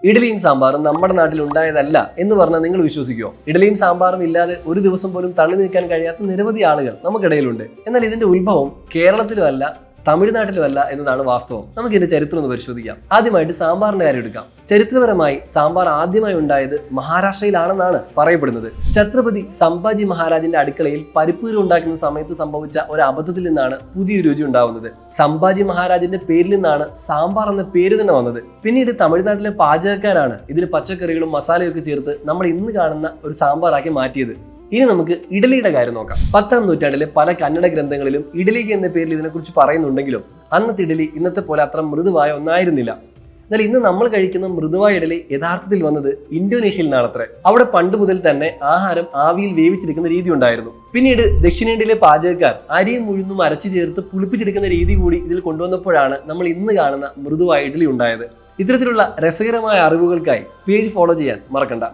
ഇഡലിയും സാമ്പാറും നമ്മുടെ നാട്ടിൽ ഉണ്ടായതല്ല എന്ന് പറഞ്ഞാൽ നിങ്ങൾ വിശ്വസിക്കുമോ? ഇഡലിയും സാമ്പാറും ഇല്ലാതെ ഒരു ദിവസം പോലും തള്ളി നീക്കാൻ കഴിയാത്ത നിരവധി ആളുകൾ നമുക്കിടയിലുണ്ട്. എന്നാൽ ഇതിന്റെ ഉത്ഭവം കേരളത്തിലും അല്ല തമിഴ്നാട്ടിലും അല്ല എന്നതാണ് വാസ്തവം. നമുക്ക് ഇതിന്റെ ചരിത്രം ഒന്ന് പരിശോധിക്കാം. ആദ്യമായിട്ട് സാമ്പാറിന്റെ കാര്യം എടുക്കാം. ചരിത്രപരമായി സാമ്പാർ ആദ്യമായി ഉണ്ടായത് മഹാരാഷ്ട്രയിലാണെന്നാണ് പറയപ്പെടുന്നത്. ഛത്രപതി സംഭാജി മഹാരാജിന്റെ അടുക്കളയിൽ പരിപ്പൂരം ഉണ്ടാക്കുന്ന സമയത്ത് സംഭവിച്ച ഒരു അബദ്ധത്തിൽ നിന്നാണ് പുതിയൊരു രുചി ഉണ്ടാവുന്നത്. സംഭാജി മഹാരാജിന്റെ പേരിൽ നിന്നാണ് സാമ്പാർ എന്ന പേര് തന്നെ വന്നത്. പിന്നീട് തമിഴ്നാട്ടിലെ പാചകക്കാരാണ് ഇതിൽ പച്ചക്കറികളും മസാലയൊക്കെ ചേർത്ത് നമ്മൾ ഇന്ന് കാണുന്ന ഒരു സാമ്പാറാക്കി മാറ്റിയത്. ഇനി നമുക്ക് ഇഡലിയുടെ കാര്യം നോക്കാം. 10ാം നൂറ്റാണ്ടിലെ പല കന്നഡ ഗ്രന്ഥങ്ങളിലും ഇഡലി എന്ന പേരിൽ ഇതിനെക്കുറിച്ച് പറയുന്നുണ്ടെങ്കിലും അന്നത്തെ ഇഡലി ഇന്നത്തെ പോലെ അത്ര മൃദുവായ ഒന്നായിരുന്നില്ല. എന്നാൽ ഇന്ന് നമ്മൾ കഴിക്കുന്ന മൃദുവായ ഇഡലി യഥാർത്ഥത്തിൽ വന്നത് ഇന്തോനേഷ്യയിൽ നിന്നാണത്രേ. അവിടെ പണ്ട് മുതൽ തന്നെ ആഹാരം ആവിയിൽ വേവിച്ചെടുക്കുന്ന രീതി ഉണ്ടായിരുന്നു. പിന്നീട് ദക്ഷിണേന്ത്യയിലെ പാചകക്കാർ അരിയും ഉഴുന്നും അരച്ചു ചേർത്ത് പുളിപ്പിച്ചെടുക്കുന്ന രീതി കൂടി ഇതിൽ കൊണ്ടുവന്നപ്പോഴാണ് നമ്മൾ ഇന്ന് കാണുന്ന മൃദുവായ ഇഡലി ഉണ്ടായത്. ഇത്തരത്തിലുള്ള രസകരമായ അറിവുകൾക്കായി പേജ് ഫോളോ ചെയ്യാൻ മറക്കണ്ട.